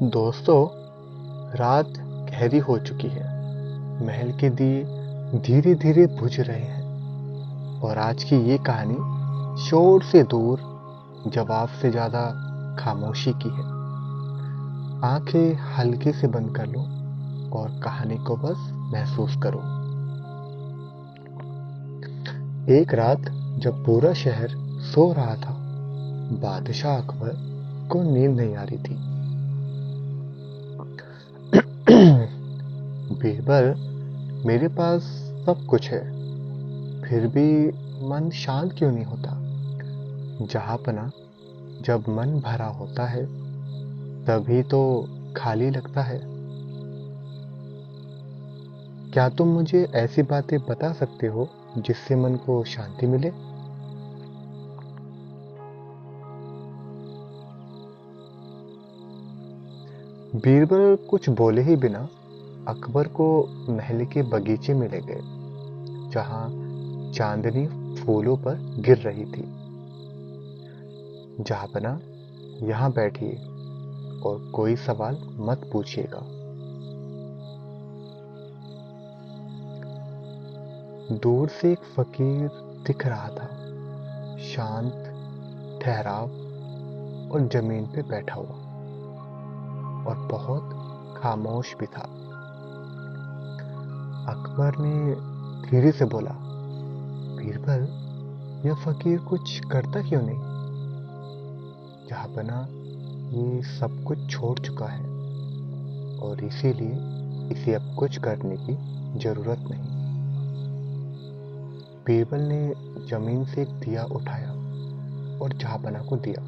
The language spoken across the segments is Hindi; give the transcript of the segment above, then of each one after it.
दोस्तों, रात गहरी हो चुकी है। महल के दिए धीरे धीरे बुझ रहे हैं और आज की ये कहानी शोर से दूर, जवाब से ज्यादा खामोशी की है। आंखें हल्के से बंद कर लो और कहानी को बस महसूस करो। एक रात जब पूरा शहर सो रहा था, बादशाह अकबर को नींद नहीं आ रही थी। बीरबल, मेरे पास सब कुछ है, फिर भी मन शांत क्यों नहीं होता? जहांपना, जब मन भरा होता है तभी तो खाली लगता है। क्या तुम मुझे ऐसी बातें बता सकते हो जिससे मन को शांति मिले? बीरबल कुछ बोले ही बिना अकबर को महल के बगीचे में ले गए, जहां चांदनी फूलों पर गिर रही थी। जहांपना, यहां बैठिए और कोई सवाल मत पूछिएगा। दूर से एक फकीर दिख रहा था, शांत, ठहराव और जमीन पे बैठा हुआ, और बहुत खामोश भी था। अकबर ने धीरे से बोला, बीरबल, यह फकीर कुछ करता क्यों नहीं? जहांपना, ये सब कुछ छोड़ चुका है और इसीलिए इसे अब कुछ करने की जरूरत नहीं। बीरबल ने जमीन से एक दिया उठाया और जहांपना को दिया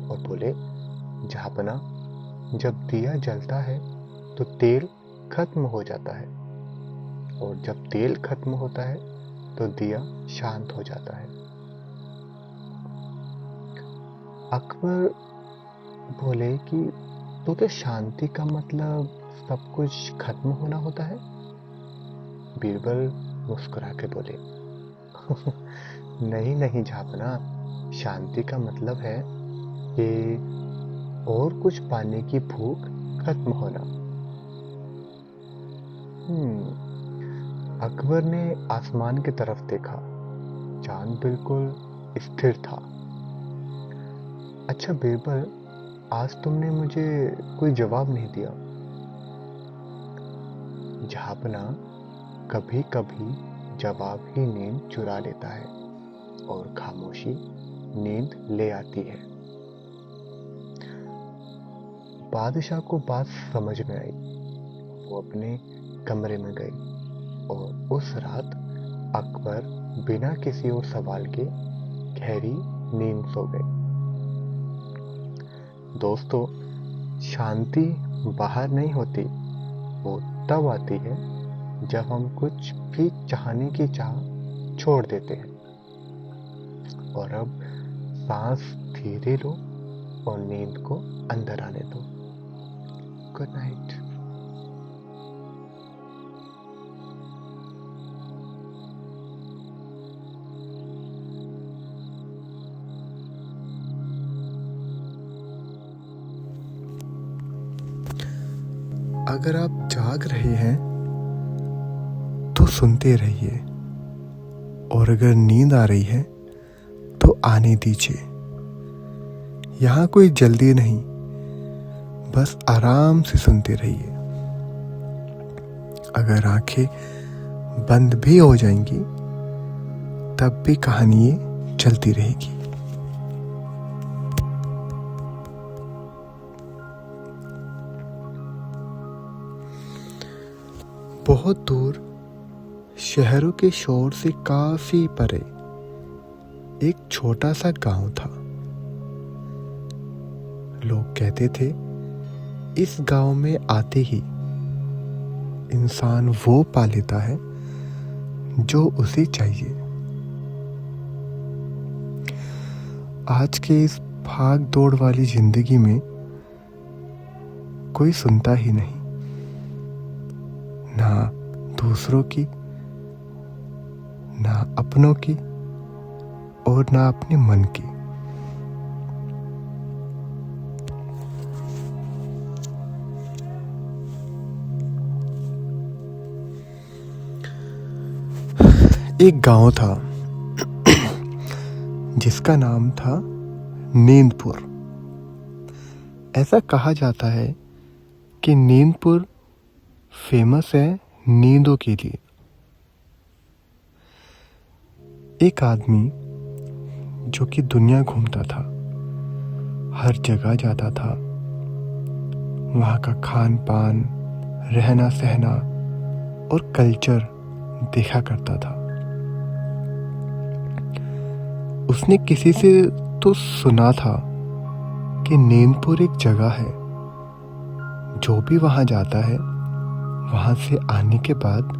और बोले, जहांपना, जब दिया जलता है तो तेल खत्म हो जाता है, और जब तेल खत्म होता है तो दिया शांत हो जाता है। अकबर बोले कि तो क्या शांति का मतलब सब कुछ खत्म होना होता है? बीरबल मुस्कुरा के बोले, नहीं नहीं जहांपना, शांति का मतलब है कि और कुछ पाने की भूख खत्म होना। अकबर ने आसमान की तरफ देखा। चांद बिल्कुल स्थिर था। अच्छा बीरबल, आज तुमने मुझे कोई जवाब नहीं दिया। जहांपना, कभी कभी जवाब ही नींद चुरा लेता है और खामोशी नींद ले आती है। बादशाह को बात समझ में आई। वो अपने कमरे में गए और उस रात अकबर बिना किसी और सवाल के गहरी नींद सो गए। दोस्तों, शांति बाहर नहीं होती, वो तब आती है जब हम कुछ भी चाहने की चाह छोड़ देते हैं। और अब सांस धीरे लो और नींद को अंदर आने दो। Good night. अगर आप जाग रहे हैं तो सुनते रहिए, और अगर नींद आ रही है तो आने दीजिए। यहाँ कोई जल्दी नहीं, बस आराम से सुनते रहिए। अगर आंखें बंद भी हो जाएंगी तब भी कहानी चलती रहेगी। बहुत दूर, शहरों के शोर से काफी परे, एक छोटा सा गांव था। लोग कहते थे, इस गांव में आते ही इंसान वो पा लेता है जो उसे चाहिए। आज के इस भाग दौड़ वाली जिंदगी में कोई सुनता ही नहीं, ना दूसरों की, ना अपनों की, और ना अपने मन की। एक गांव था जिसका नाम था नींदपुर। ऐसा कहा जाता है कि नींदपुर फेमस है नींदों के लिए। एक आदमी जो कि दुनिया घूमता था, हर जगह जाता था, वहाँ का खान पान, रहना सहना और कल्चर देखा करता था। उसने किसी से तो सुना था कि नींदपुर एक जगह है, जो भी वहाँ जाता है वहाँ से आने के बाद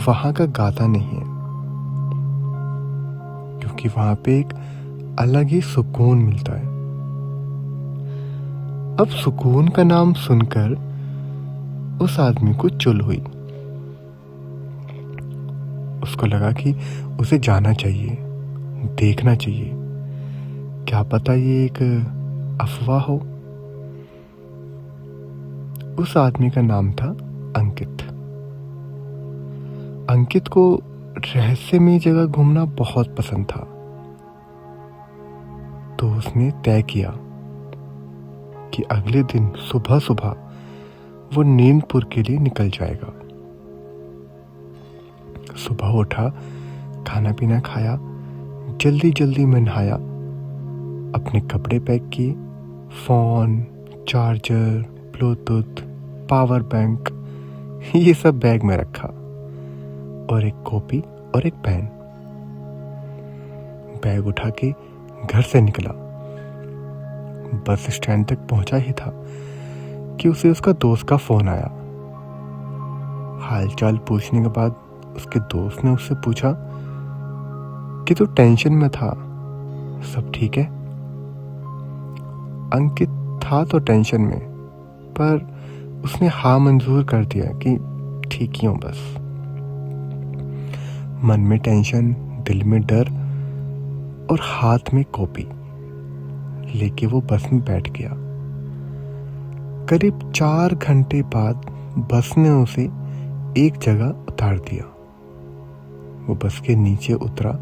वहाँ का गाता नहीं है, क्योंकि वहाँ पे एक अलग ही सुकून मिलता है। अब सुकून का नाम सुनकर उस आदमी को चुल हुई। उसको लगा कि उसे जाना चाहिए, देखना चाहिए, क्या पता ये एक अफवाह हो। उस आदमी का नाम था अंकित। अंकित को रहस्यमयी जगह घूमना बहुत पसंद था, तो उसने तय किया कि अगले दिन सुबह सुबह वो नींदपुर के लिए निकल जाएगा। सुबह उठा, खाना पीना खाया, जल्दी जल्दी में नहाया, अपने कपड़े पैक किए, phone, charger, Bluetooth, power bank, ये सब बैग में रखा और एक कॉपी और एक पेन। बैग उठा के घर से निकला। बस स्टैंड तक पहुंचा ही था कि उसे उसका दोस्त का फोन आया। हालचाल पूछने के बाद उसके दोस्त ने उससे पूछा कि तू टेंशन में था, सब ठीक है? अंकित था तो टेंशन में, पर उसने हाँ मंजूर कर दिया कि ठीक ही हूं बस। मन में टेंशन, दिल में डर और हाथ में कॉपी लेके वो बस में बैठ गया। करीब 4 घंटे बाद बस ने उसे एक जगह उतार दिया। वो बस के नीचे उतरा।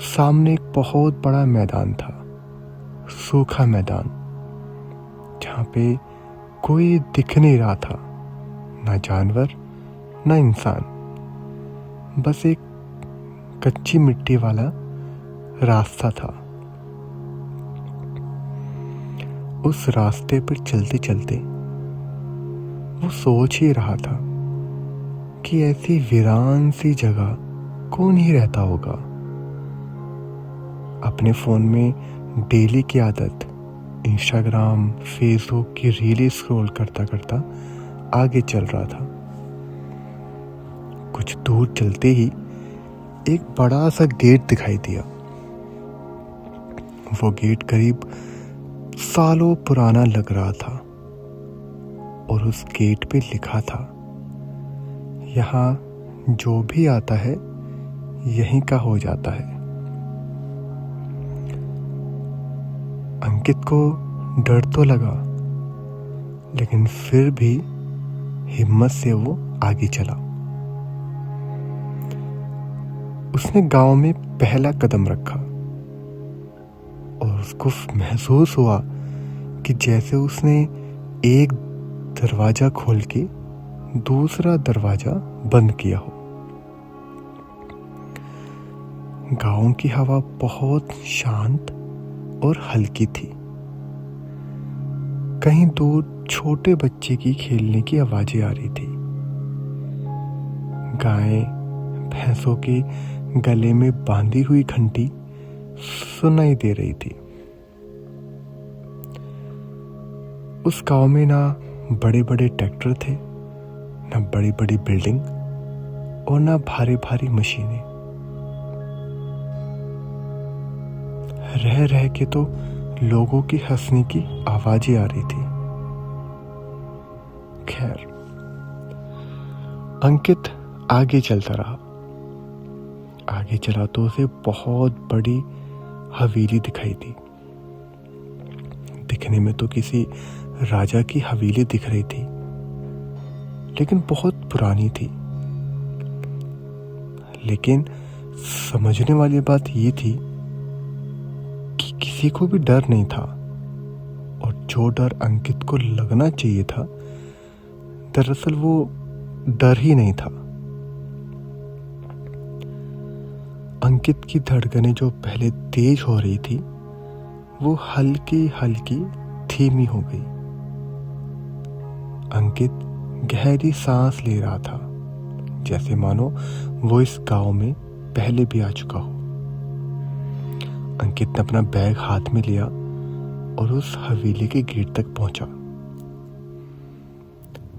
सामने एक बहुत बड़ा मैदान था, सूखा मैदान, जहां पे कोई दिख नहीं रहा था, ना जानवर ना इंसान, बस एक कच्ची मिट्टी वाला रास्ता था। उस रास्ते पर चलते चलते वो सोच ही रहा था कि ऐसी वीरान सी जगह कौन ही रहता होगा। अपने फोन में डेली की आदत इंस्टाग्राम, फेसबुक की रीलें स्क्रॉल करता करता आगे चल रहा था। कुछ दूर चलते ही एक बड़ा सा गेट दिखाई दिया। वो गेट करीब सालों पुराना लग रहा था और उस गेट पे लिखा था, यहाँ जो भी आता है यहीं का हो जाता है। अंकित को डर तो लगा, लेकिन फिर भी हिम्मत से वो आगे चला। उसने गांव में पहला कदम रखा और उसको महसूस हुआ कि जैसे उसने एक दरवाजा खोल के दूसरा दरवाजा बंद किया हो। गांव की हवा बहुत शांत और हल्की थी। कहीं दूर छोटे बच्चे की खेलने की आवाजें आ रही थी। गाय भैंसों के गले में बांधी हुई घंटी सुनाई दे रही थी। उस गांव में ना बड़े बड़े ट्रैक्टर थे, ना बड़ी बड़ी बिल्डिंग और ना भारी भारी मशीनें। रह रह के तो लोगों की हंसने की आवाजें आ रही थी। खैर, अंकित आगे चलता रहा। आगे चला तो उसे बहुत बड़ी हवेली दिखाई दी। दिखने में तो किसी राजा की हवेली दिख रही थी, लेकिन बहुत पुरानी थी। लेकिन समझने वाली बात ये थी कि किसी को भी डर नहीं था, और जो डर अंकित को लगना चाहिए था, दरअसल वो डर ही नहीं था। अंकित की धड़कनें जो पहले तेज हो रही थी, वो हल्की हल्की धीमी हो गई। अंकित गहरी सांस ले रहा था, जैसे मानो वो इस गांव में पहले भी आ चुका हो। अंकित ने अपना बैग हाथ में लिया और उस हवेली के गेट तक पहुंचा।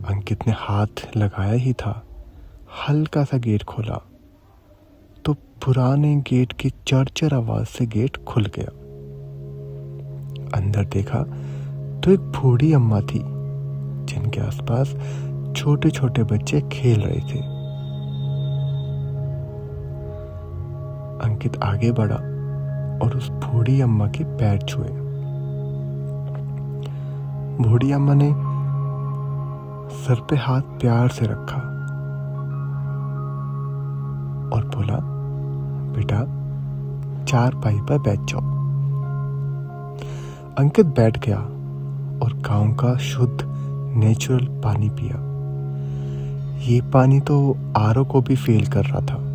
अंकित ने हाथ लगाया ही था, हल्का सा गेट खोला तो पुराने गेट की चरचर आवाज से गेट खुल गया। अंदर देखा तो एक बूढ़ी अम्मा थी, जिनके आसपास छोटे छोटे बच्चे खेल रहे थे। अंकित आगे बढ़ा और उस बूढ़ी अम्मा के पैर छुए। बूढ़ी अम्मा ने सर पे हाथ प्यार से रखा और बोला, बेटा चारपाई पर बैठ जाओ। अंकित बैठ गया और गांव का शुद्ध नेचुरल पानी पिया। ये पानी तो आरओ को भी फेल कर रहा था।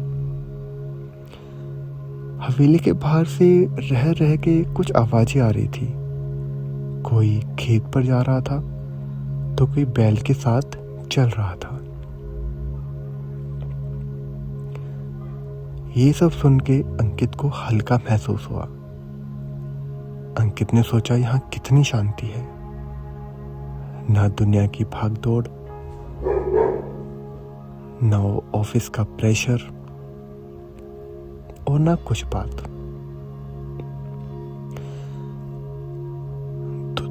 हवेली के बाहर से रह रह के कुछ आवाजें आ रही थी। कोई खेत पर जा रहा था तो कोई बैल के साथ चल रहा था। ये सब सुन के अंकित को हल्का महसूस हुआ। अंकित ने सोचा, यहाँ कितनी शांति है, ना दुनिया की भागदौड़, ना ऑफिस का प्रेशर और ना कुछ बात। तो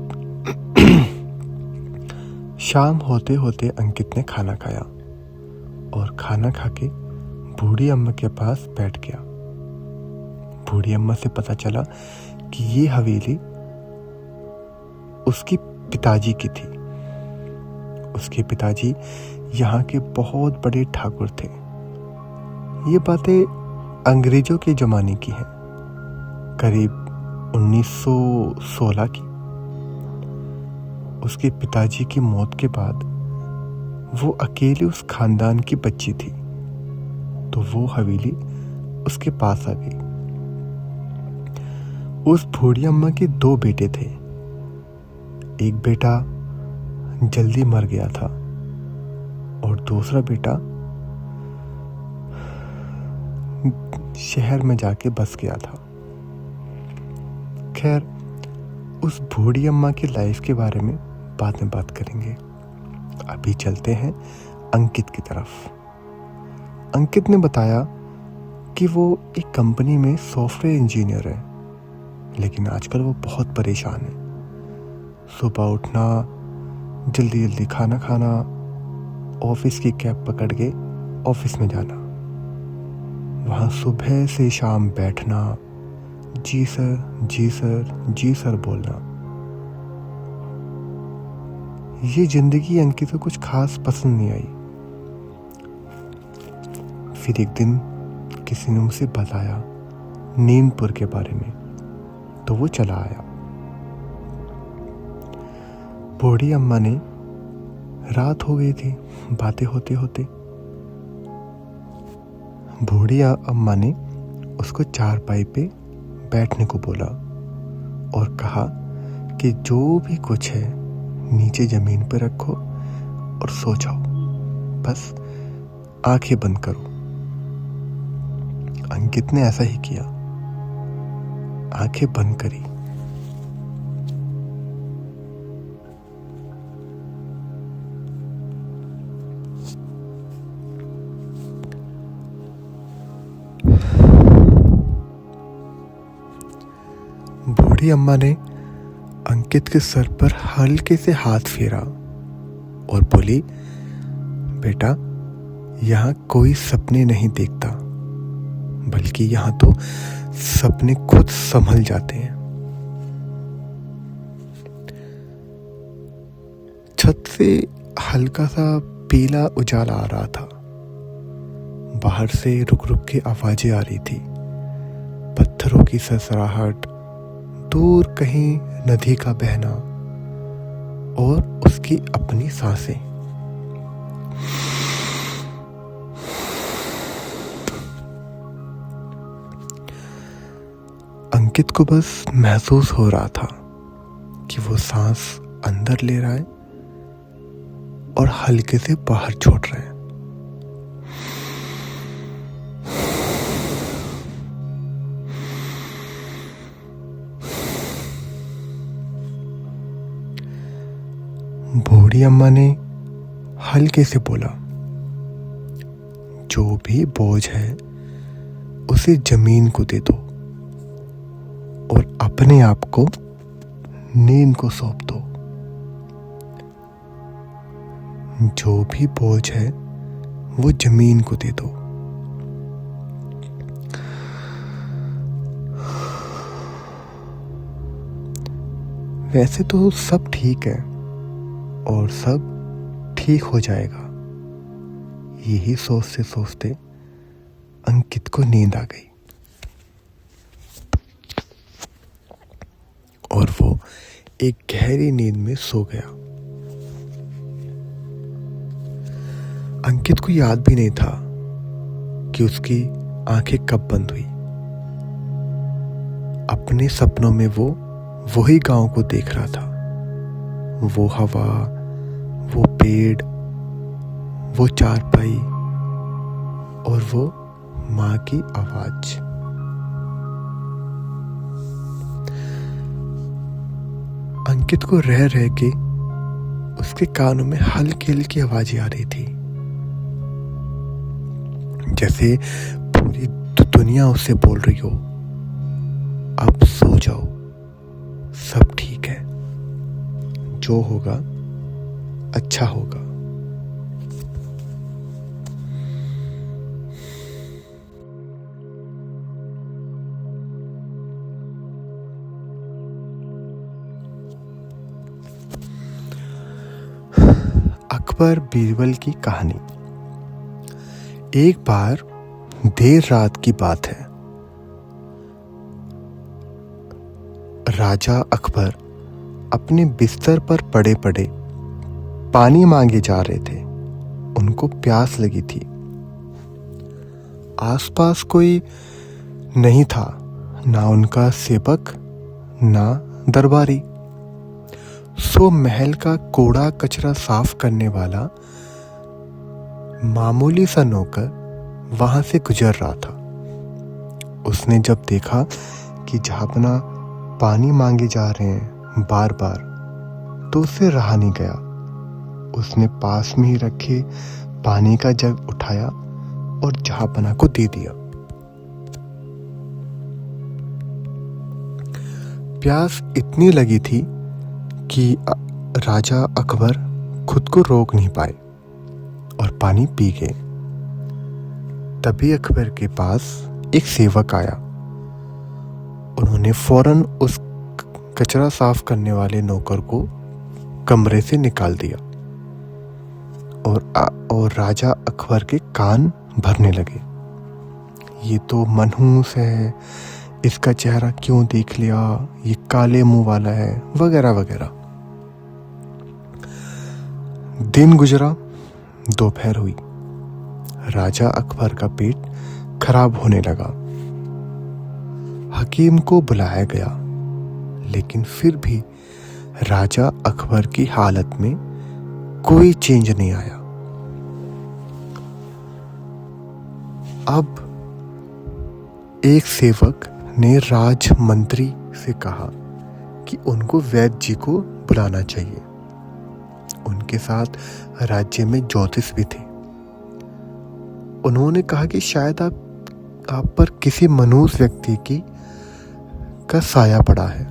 शाम होते होते अंकित ने खाना खाया और खाना खा के बूढ़ी अम्मा के पास बैठ गया। बूढ़ी अम्मा से पता चला कि ये हवेली उसकी पिताजी की थी। उसके पिताजी यहाँ के बहुत बड़े ठाकुर थे। ये बातें अंग्रेजों के जमाने की हैं, करीब 1916 की। उसके पिताजी की मौत के बाद वो अकेली उस खानदान की बच्ची थी, तो वो हवेली उसके पास आ गई। उस बूढ़ी अम्मा के 2 बेटे थे। एक बेटा जल्दी मर गया था और दूसरा बेटा शहर में जाके बस गया था। खैर, उस बूढ़ी अम्मा की लाइफ के बारे में बाद में बात करेंगे। अभी चलते हैं अंकित की तरफ। अंकित ने बताया कि वो एक कंपनी में सॉफ्टवेयर इंजीनियर है, लेकिन आजकल वो बहुत परेशान है। सुबह उठना, जल्दी जल्दी खाना खाना, ऑफिस की कैब पकड़ के ऑफिस में जाना, वहाँ सुबह से शाम बैठना, जी सर जी सर जी सर बोलना। ये जिंदगी अंकित को कुछ खास पसंद नहीं आई। फिर एक दिन किसी ने उसे बताया नीमपुर के बारे में, तो वो चला आया। बूढ़ी अम्मा ने, रात हो गई थी बातें होते होते, बूढ़ी अम्मा ने उसको चारपाई पे बैठने को बोला और कहा कि जो भी कुछ है नीचे जमीन पे रखो और सो जाओ, बस आंखें बंद करो। अंकित ने ऐसा ही किया, आंखें बंद करी। बूढ़ी अम्मा ने अंकित के सर पर हल्के से हाथ फेरा और बोली, बेटा यहाँ कोई सपने नहीं देखता, बल्कि यहाँ तो सपने खुद संभल जाते हैं। छत से हल्का सा पीला उजाला आ रहा था। बाहर से रुक रुक के आवाजें आ रही थी, पत्थरों की सरसराहट, दूर कहीं नदी का बहना और उसकी अपनी सांसें। अंकित को बस महसूस हो रहा था कि वो सांस अंदर ले रहा है और हल्के से बाहर छोड़ रहा है। बूढ़ी अम्मा ने हल्के से बोला, जो भी बोझ है उसे जमीन को दे दो और अपने आप को नींद को सौंप दो। जो भी बोझ है वो जमीन को दे दो। वैसे तो सब ठीक है और सब ठीक हो जाएगा। यही सोचते सोचते अंकित को नींद आ गई और वो एक गहरी नींद में सो गया। अंकित को याद भी नहीं था कि उसकी आंखें कब बंद हुई। अपने सपनों में वो वही गांव को देख रहा था, वो हवा, वो पेड़, वो चारपाई और वो माँ की आवाज। अंकित को रह रह के उसके कानों में हल्की हल्की आवाजें आ रही थी, जैसे पूरी दुनिया उससे बोल रही हो, अब सो जाओ, सब ठीक है, जो होगा अच्छा होगा। अकबर बीरबल की कहानी। एक बार देर रात की बात है। राजा अकबर अपने बिस्तर पर पड़े पड़े पानी मांगे जा रहे थे। उनको प्यास लगी थी। आसपास कोई नहीं था, ना उनका सेवक ना दरबारी। सो महल का कूड़ा कचरा साफ करने वाला मामूली सा नौकर वहां से गुजर रहा था। उसने जब देखा कि जहापना पानी मांगे जा रहे हैं बार बार, तो उससे रहा नहीं गया। उसने पास में ही रखे पानी का जग उठाया और जहापना को दे दिया। प्यास इतनी लगी थी कि राजा अकबर खुद को रोक नहीं पाए और पानी पी गए। तभी अकबर के पास एक सेवक आया। उन्होंने फौरन उस कचरा साफ करने वाले नौकर को कमरे से निकाल दिया और राजा अकबर के कान भरने लगे। ये तो मनहूस है, इसका चेहरा क्यों देख लिया, ये काले मुंह वाला है, वगैरह वगैरह। दिन गुजरा, दोपहर हुई। राजा अकबर का पेट खराब होने लगा। हकीम को बुलाया गया, लेकिन फिर भी राजा अकबर की हालत में कोई चेंज नहीं आया। अब एक सेवक ने राजमंत्री से कहा कि उनको वैद्य जी को बुलाना चाहिए। उनके साथ राज्य में ज्योतिष भी थे। उन्होंने कहा कि शायद आप पर किसी मनहूस व्यक्ति का साया पड़ा है,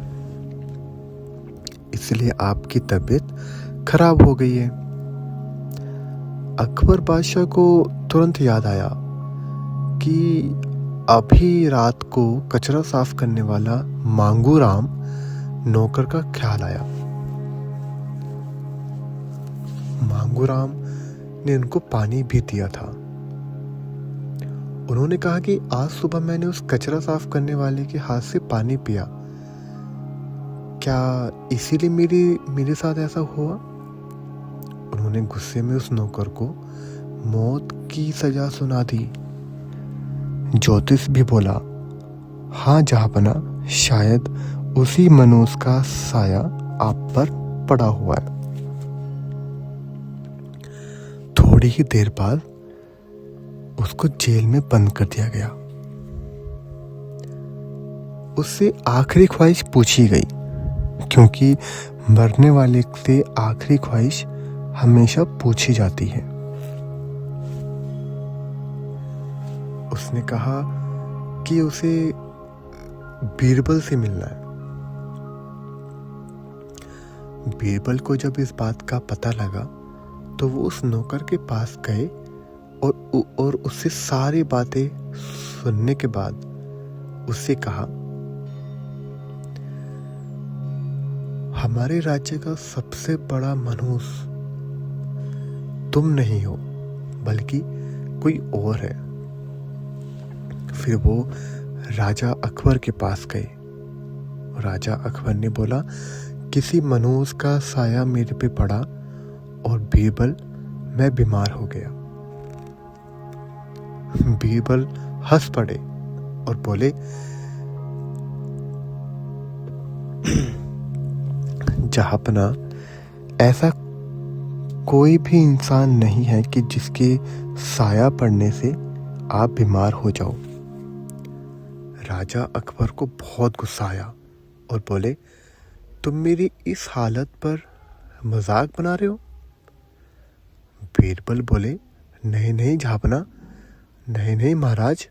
इसलिए आपकी तबीयत खराब हो गई है। अकबर बादशाह को तुरंत याद आया कि अभी रात को कचरा साफ करने वाला मांगू राम नौकर का ख्याल आया। मांगू राम ने उनको पानी भी दिया था। उन्होंने कहा कि आज सुबह मैंने उस कचरा साफ करने वाले के हाथ से पानी पिया, क्या इसीलिए मेरे साथ ऐसा हुआ? उन्होंने गुस्से में उस नौकर को मौत की सजा सुना दी। ज्योतिष भी बोला, हाँ जहाँपना, शायद उसी मनुष्य का साया आप पर पड़ा हुआ है। थोड़ी ही देर बाद उसको जेल में बंद कर दिया गया। उससे आखिरी ख्वाहिश पूछी गई, क्योंकि मरने वाले से आखिरी ख्वाहिश हमेशा पूछी जाती है। उसने कहा कि उसे बीरबल से मिलना है। बीरबल को जब इस बात का पता लगा तो वो उस नौकर के पास गए और उससे सारी बातें सुनने के बाद उससे कहा, हमारे राज्य का सबसे बड़ा मनुष्य तुम नहीं हो, बल्कि कोई और है। फिर वो राजा अकबर के पास गए। राजा अकबर ने बोला, किसी मनुष्य का साया मेरे पे पड़ा और बीरबल मैं बीमार हो गया। बीरबल हंस पड़े और बोले, जहाँपना, ऐसा कोई भी इंसान नहीं है कि जिसके साया पड़ने से आप बीमार हो जाओ। राजा अकबर को बहुत गुस्सा आया और बोले, तुम मेरी इस हालत पर मजाक बना रहे हो? बीरबल बोले, नहीं नहीं जहाँपना, नहीं महाराज,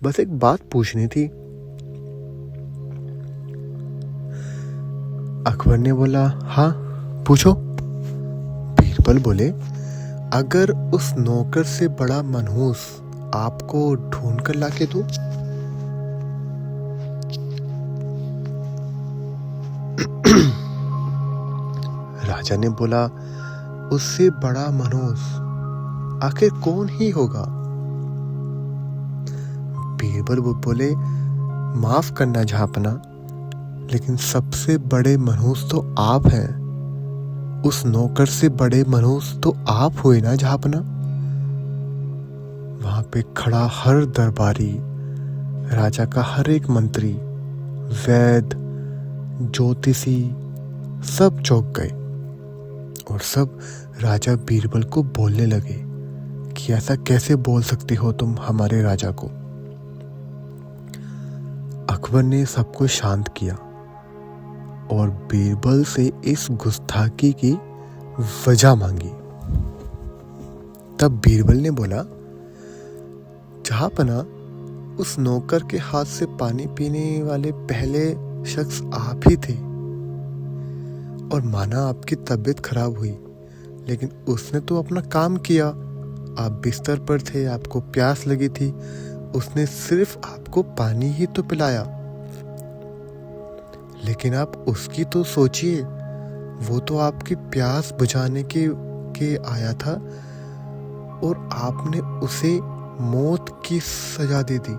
बस एक बात पूछनी थी। अकबर ने बोला, हाँ पूछो। बीरबल बोले, अगर उस नौकर से बड़ा मनहूस आपको ढूंढ कर लाके दूं? राजा ने बोला, उससे बड़ा मनहूस आखिर कौन ही होगा? बीरबल वो बोले, माफ करना जहाँपना, लेकिन सबसे बड़े मनहूस तो आप हैं। उस नौकर से बड़े मनहूस तो आप हुए ना जहाँपना। वहां पे खड़ा हर दरबारी, राजा का हर एक मंत्री, वैद्य, ज्योतिषी सब चौंक गए और सब राजा बीरबल को बोलने लगे कि ऐसा कैसे बोल सकते हो तुम हमारे राजा को। अकबर ने सबको शांत किया और बीरबल से इस गुस्ताखी की वजह मांगी। तब बीरबल ने बोला, जहाँपना, उस नौकर के हाथ से पानी पीने वाले पहले शख्स आप ही थे और माना आपकी तबीयत खराब हुई, लेकिन उसने तो अपना काम किया। आप बिस्तर पर थे, आपको प्यास लगी थी, उसने सिर्फ आपको पानी ही तो पिलाया। लेकिन आप उसकी तो सोचिए, वो तो आपकी प्यास बुझाने के आया था और आपने उसे मौत की सजा दे दी,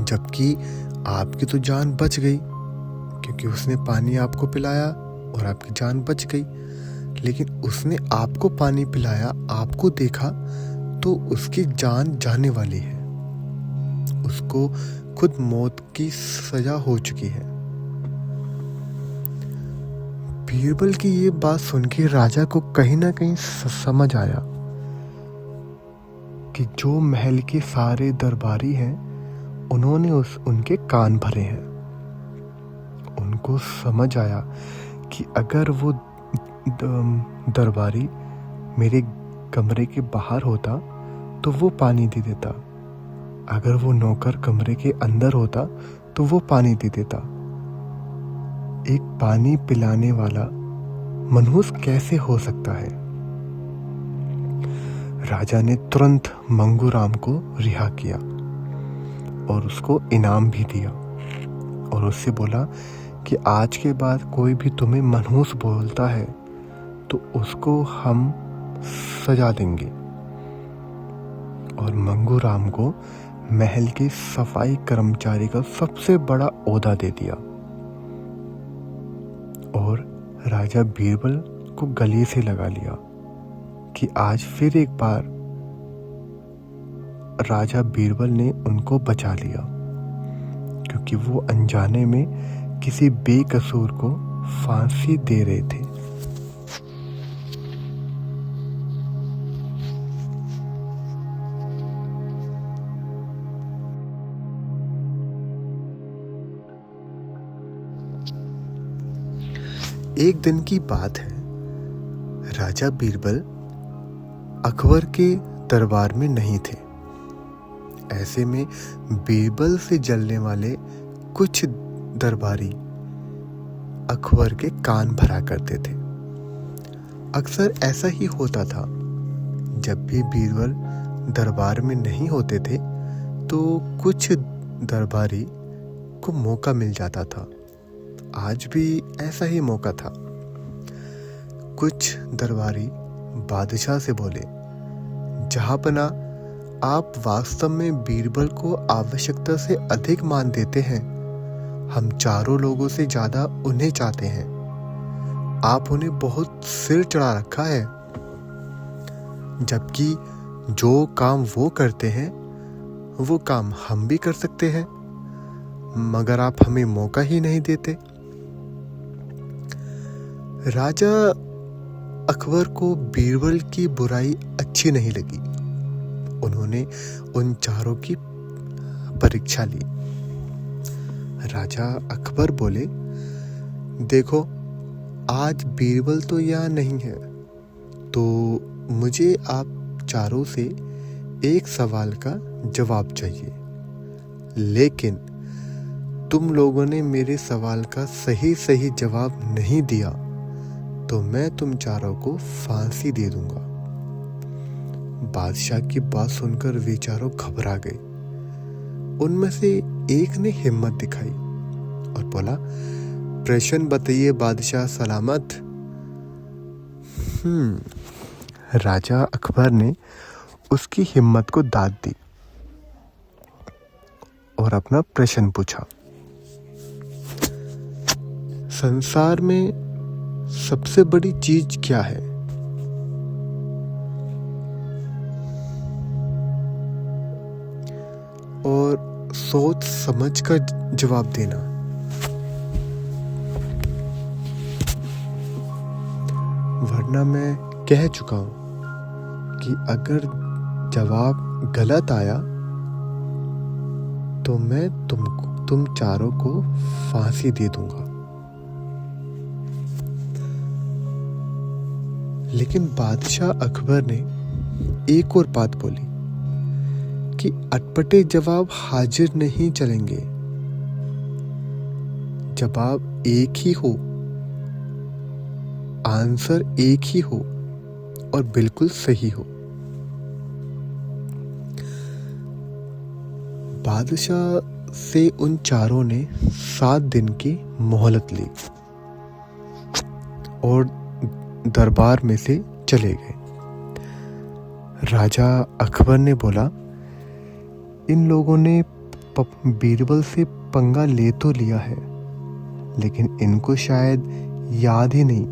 जबकि आपकी तो जान बच गई क्योंकि उसने पानी आपको पिलाया और आपकी जान बच गई। लेकिन उसने आपको पानी पिलाया, आपको देखा तो उसकी जान जाने वाली है, उसको खुद मौत की सजा हो चुकी है। बीरबल की ये बात सुन के राजा को कहीं ना कहीं समझ आया कि जो महल के सारे दरबारी हैं उन्होंने उनके कान भरे हैं। उनको समझ आया कि अगर वो दरबारी मेरे कमरे के बाहर होता तो वो पानी दे देता, अगर वो नौकर कमरे के अंदर होता तो वो पानी दे देता। एक पानी पिलाने वाला मनहूस कैसे हो सकता है? राजा ने तुरंत मंगूराम को रिहा किया और उसको इनाम भी दिया और उससे बोला कि आज के बाद कोई भी तुम्हें मनहूस बोलता है तो उसको हम सजा देंगे। और मंगू राम को महल के सफाई कर्मचारी का सबसे बड़ा ओहदा दे दिया और राजा बीरबल को गले से लगा लिया कि आज फिर एक बार राजा बीरबल ने उनको बचा लिया, क्योंकि वो अनजाने में किसी बेकसूर को फांसी दे रहे थे। एक दिन की बात है, राजा बीरबल अकबर के दरबार में नहीं थे। ऐसे में बीरबल से जलने वाले कुछ दरबारी अकबर के कान भरा करते थे। अक्सर ऐसा ही होता था, जब भी बीरबल दरबार में नहीं होते थे तो कुछ दरबारी को मौका मिल जाता था। आज भी ऐसा ही मौका था। कुछ दरबारी बादशाह से बोले, जहांपना, आप वास्तव में बीरबल को आवश्यकता से अधिक मान देते हैं। हम चारों लोगों से ज्यादा उन्हें चाहते हैं। आप उन्हें बहुत सिर चढ़ा रखा है, जबकि जो काम वो करते हैं वो काम हम भी कर सकते हैं, मगर आप हमें मौका ही नहीं देते। राजा अकबर को बीरबल की बुराई अच्छी नहीं लगी। उन्होंने उन चारों की परीक्षा ली। राजा अकबर बोले, देखो, आज बीरबल तो यहाँ नहीं है, तो मुझे आप चारों से एक सवाल का जवाब चाहिए। लेकिन तुम लोगों ने मेरे सवाल का सही सही जवाब नहीं दिया तो मैं तुम चारों को फांसी दे दूंगा। बादशाह की बात सुनकर वे चारों घबरा गए। उनमें से एक ने हिम्मत दिखाई और बोला, प्रश्न बताइए बादशाह सलामत। राजा अकबर ने उसकी हिम्मत को दाद दी और अपना प्रश्न पूछा। संसार में सबसे बड़ी चीज क्या है? और सोच समझ कर जवाब देना। वरना मैं कह चुका हूं कि अगर जवाब गलत आया तो मैं तुम चारों को फांसी दे दूंगा। लेकिन बादशाह अकबर ने एक और बात बोली कि अटपटे जवाब हाजिर नहीं चलेंगे। जवाब एक ही हो, आंसर एक ही हो और बिल्कुल सही हो। बादशाह से उन चारों ने 7 दिन की मोहलत ली और दरबार में से चले गए। राजा अकबर ने बोला, इन लोगों ने बीरबल से पंगा ले तो लिया है, लेकिन इनको शायद याद ही नहीं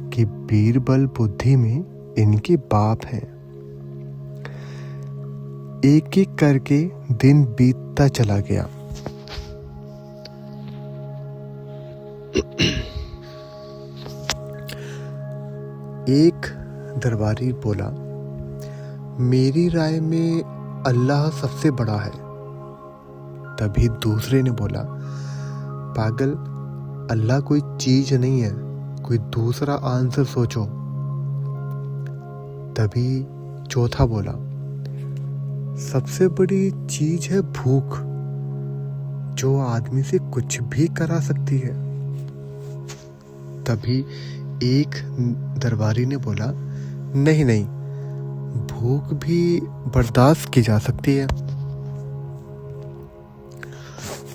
कि बीरबल बुद्धि में इनके बाप है। एक एक करके दिन बीतता चला गया। एक दरबारी बोला, मेरी राय में अल्लाह सबसे बड़ा है। तभी दूसरे ने बोला, पागल, अल्लाह कोई चीज नहीं है, कोई दूसरा आंसर सोचो। तभी चौथा बोला, सबसे बड़ी चीज है भूख, जो आदमी से कुछ भी करा सकती है। तभी एक दरबारी ने बोला, नहीं नहीं, भूख भी बर्दाश्त की जा सकती है।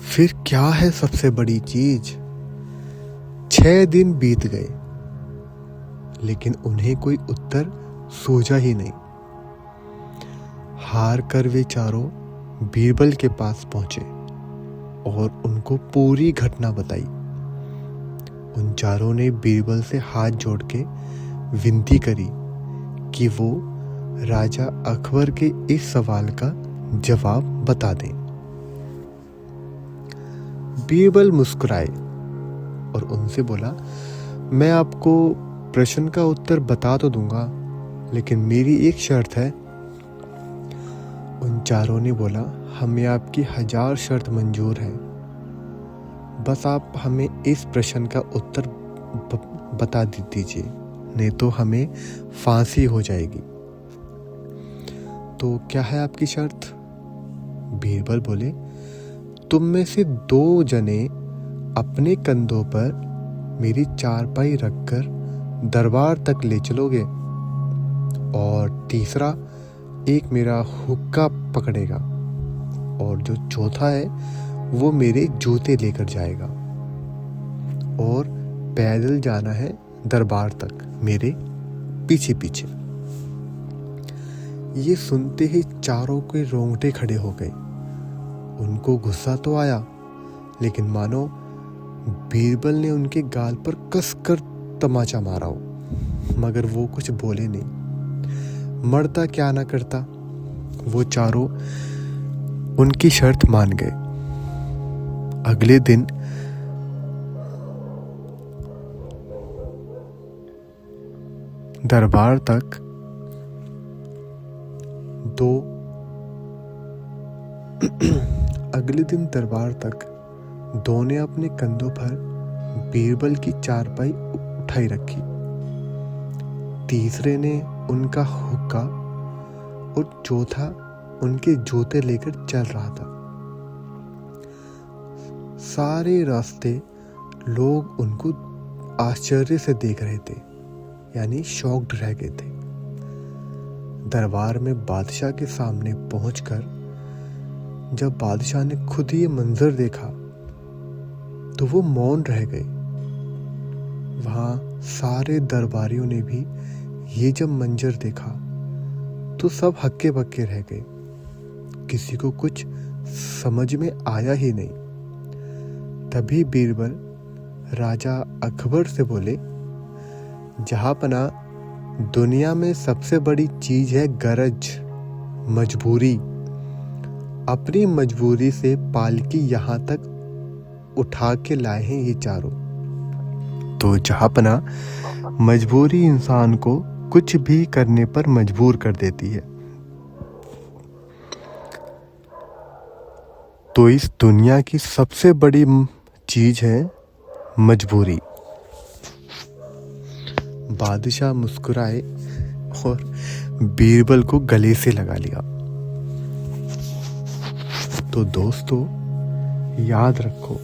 फिर क्या है सबसे बड़ी चीज? 6 दिन बीत गए, लेकिन उन्हें कोई उत्तर सूझा ही नहीं। हार कर वे चारों बीरबल के पास पहुंचे और उनको पूरी घटना बताई। उन चारों ने बीरबल से हाथ जोड़ के विनती करी कि वो राजा अकबर के इस सवाल का जवाब बता दें। बीरबल मुस्कुराए और उनसे बोला, मैं आपको प्रश्न का उत्तर बता तो दूंगा, लेकिन मेरी एक शर्त है। उन चारों ने बोला, हमें आपकी 1000 शर्त मंजूर है, बस आप हमें इस प्रश्न का उत्तर बता दीजिए, नहीं तो हमें फांसी हो जाएगी। तो क्या है आपकी शर्त? बीरबल बोले, तुम में से 2 जने अपने कंधों पर मेरी चारपाई रखकर दरबार तक ले चलोगे और तीसरा एक मेरा हुक्का पकड़ेगा और जो चौथा है वो मेरे जूते लेकर जाएगा और पैदल जाना है दरबार तक मेरे पीछे पीछे। ये सुनते ही चारों के रोंगटे खड़े हो गए। उनको गुस्सा तो आया, लेकिन मानो बीरबल ने उनके गाल पर कसकर तमाचा मारा हो, मगर वो कुछ बोले नहीं। मरता क्या ना करता, वो चारों उनकी शर्त मान गए। अगले दिन दरबार तक दो ने अपने कंधों पर बीरबल की चारपाई उठाई रखी। तीसरे ने उनका हुक्का और चौथा उनके जूते लेकर चल रहा था। सारे रास्ते लोग उनको आश्चर्य से देख रहे थे, यानी शॉक्ड रह गए थे। दरबार में बादशाह के सामने पहुंचकर जब बादशाह ने खुद ये मंजर देखा तो वो मौन रह गए। वहां सारे दरबारियों ने भी ये जब मंजर देखा तो सब हक्के बक्के रह गए। किसी को कुछ समझ में आया ही नहीं। तभी बीरबल राजा अकबर से बोले, जहांपना, दुनिया में सबसे बड़ी चीज है गरज, मजबूरी। अपनी मजबूरी से पालकी यहाँ तक उठा के लाए हैं ये चारों। तो जहांपना, मजबूरी इंसान को कुछ भी करने पर मजबूर कर देती है। तो इस दुनिया की सबसे बड़ी चीज है मजबूरी। बादशाह मुस्कुराए और बीरबल को गले से लगा लिया। तो दोस्तों, याद रखो,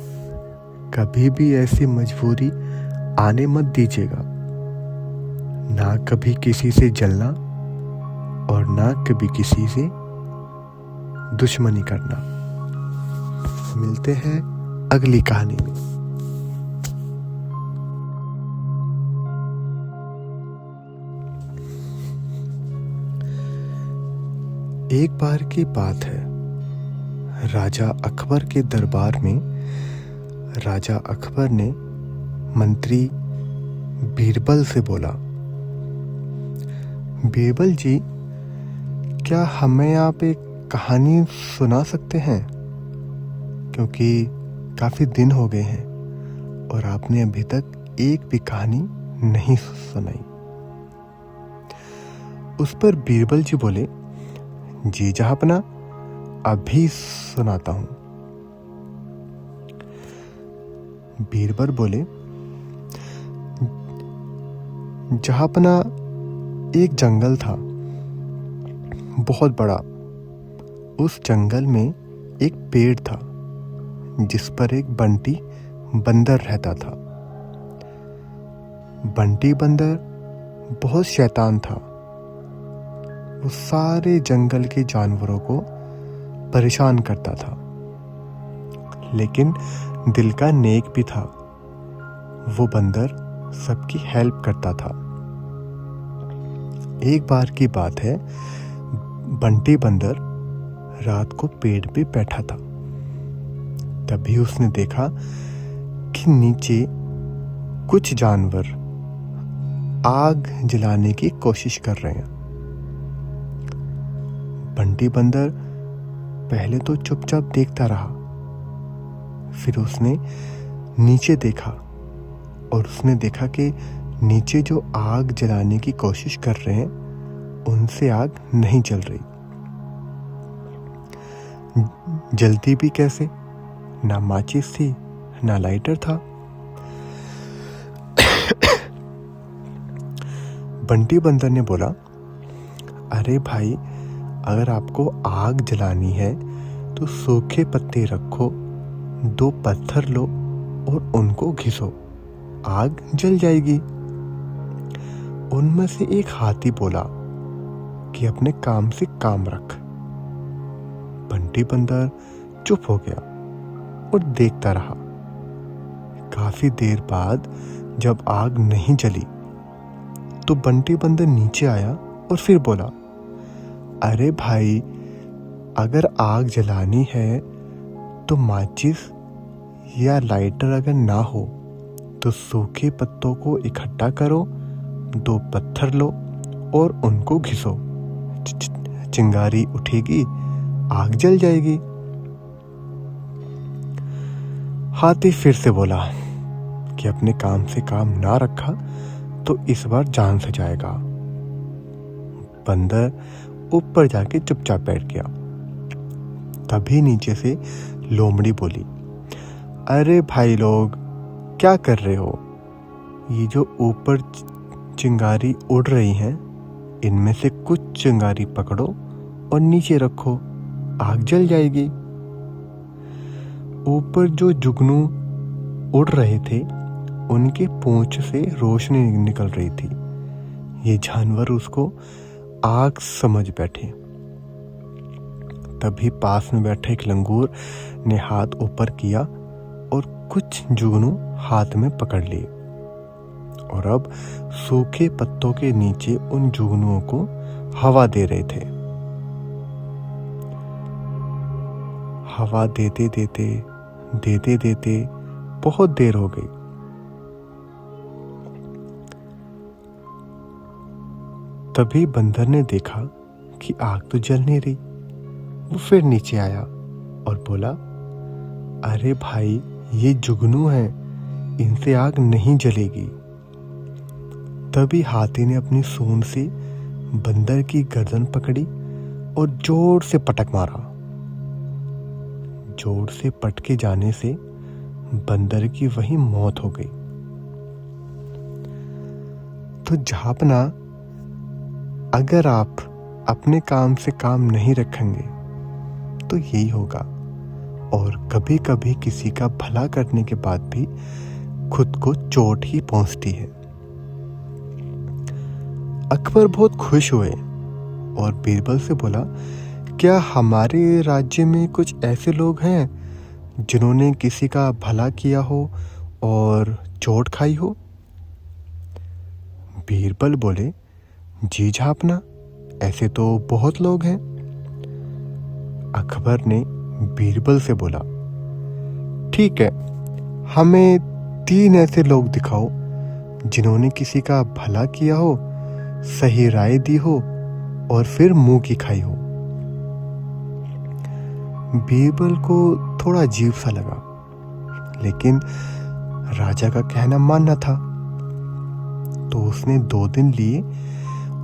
कभी भी ऐसी मजबूरी आने मत दीजिएगा। ना कभी किसी से जलना और ना कभी किसी से दुश्मनी करना। मिलते हैं अगली कहानी में। एक बार की बात है, राजा अकबर के दरबार में राजा अकबर ने मंत्री बीरबल से बोला, बीरबल जी, क्या हमें आप एक कहानी सुना सकते हैं? क्योंकि काफी दिन हो गए हैं और आपने अभी तक एक भी कहानी नहीं सुनाई। उस पर बीरबल जी बोले, जी जहांपना, अभी सुनाता हूं। बीरबल बोले, जहांपना, एक जंगल था, बहुत बड़ा। उस जंगल में एक पेड़ था जिस पर एक बंटी बंदर रहता था। बंटी बंदर बहुत शैतान था। वो सारे जंगल के जानवरों को परेशान करता था, लेकिन दिल का नेक भी था। वो बंदर सबकी हेल्प करता था। एक बार की बात है, बंटी बंदर रात को पेड़ पे बैठा था। तभी उसने देखा कि नीचे कुछ जानवर आग जलाने की कोशिश कर रहे हैं। बंटी बंदर पहले तो चुपचाप देखता रहा, फिर उसने नीचे देखा और उसने देखा कि नीचे जो आग जलाने की कोशिश कर रहे हैं उनसे आग नहीं जल रही। जलती भी कैसे? ना माचिस थी, ना लाइटर था। बंटी बंदर ने बोला, अरे भाई, अगर आपको आग जलानी है तो सूखे पत्ते रखो, 2 पत्थर लो और उनको घिसो, आग जल जाएगी। उनमें से एक हाथी बोला कि अपने काम से काम रख। बंटी बंदर चुप हो गया और देखता रहा। काफी देर बाद जब आग नहीं जली तो बंटी बंदर नीचे आया और फिर बोला, अरे भाई, अगर आग जलानी है तो माचिस या लाइटर अगर ना हो तो सूखे पत्तों को इकट्ठा करो, 2 पत्थर लो और उनको घिसो, चिंगारी उठेगी, आग जल जाएगी। हाथी फिर से बोला कि अपने काम से काम ना रखा तो इस बार जान से जाएगा। बंदर ऊपर जाके चुपचाप बैठ गया। तभी नीचे से लोमड़ी बोली, अरे भाई लोग, क्या कर रहे हो? ये जो ऊपर चिंगारी उड़ रही हैं, इनमें से कुछ चिंगारी पकड़ो और नीचे रखो, आग जल जाएगी। ऊपर जो जुगनू उड़ रहे थे उनके पूंछ से रोशनी निकल रही थी। ये जानवर उसको आग समझ बैठे। तभी पास में बैठे एक लंगूर ने हाथ ऊपर किया और कुछ जुगनू हाथ में पकड़ लिए और अब सूखे पत्तों के नीचे उन जुगनुओं को हवा दे रहे थे। हवा देते देते बहुत देर हो गई। तभी बंदर ने देखा कि आग तो जल नहीं रही। वो फिर नीचे आया और बोला, अरे भाई, ये जुगनू हैं, इनसे आग नहीं जलेगी। तभी हाथी ने अपनी सूंड से बंदर की गर्दन पकड़ी और जोर से पटक मारा। जोर से पटके जाने से बंदर की वहीं मौत हो गई। तो झापना, अगर आप अपने काम से काम नहीं रखेंगे तो यही होगा। और कभी कभी किसी का भला करने के बाद भी खुद को चोट ही पहुंचती है। अकबर बहुत खुश हुए और बीरबल से बोला, क्या हमारे राज्य में कुछ ऐसे लोग हैं जिन्होंने किसी का भला किया हो और चोट खाई हो? बीरबल बोले, जी झापना, ऐसे तो बहुत लोग हैं। अकबर ने बीरबल से बोला, ठीक है, हमें 3 ऐसे लोग दिखाओ जिन्होंने किसी का भला किया हो, सही राय दी हो और फिर मुंह की खाई हो। बीरबल को थोड़ा अजीब सा लगा, लेकिन राजा का कहना मानना था। तो उसने 2 दिन लिए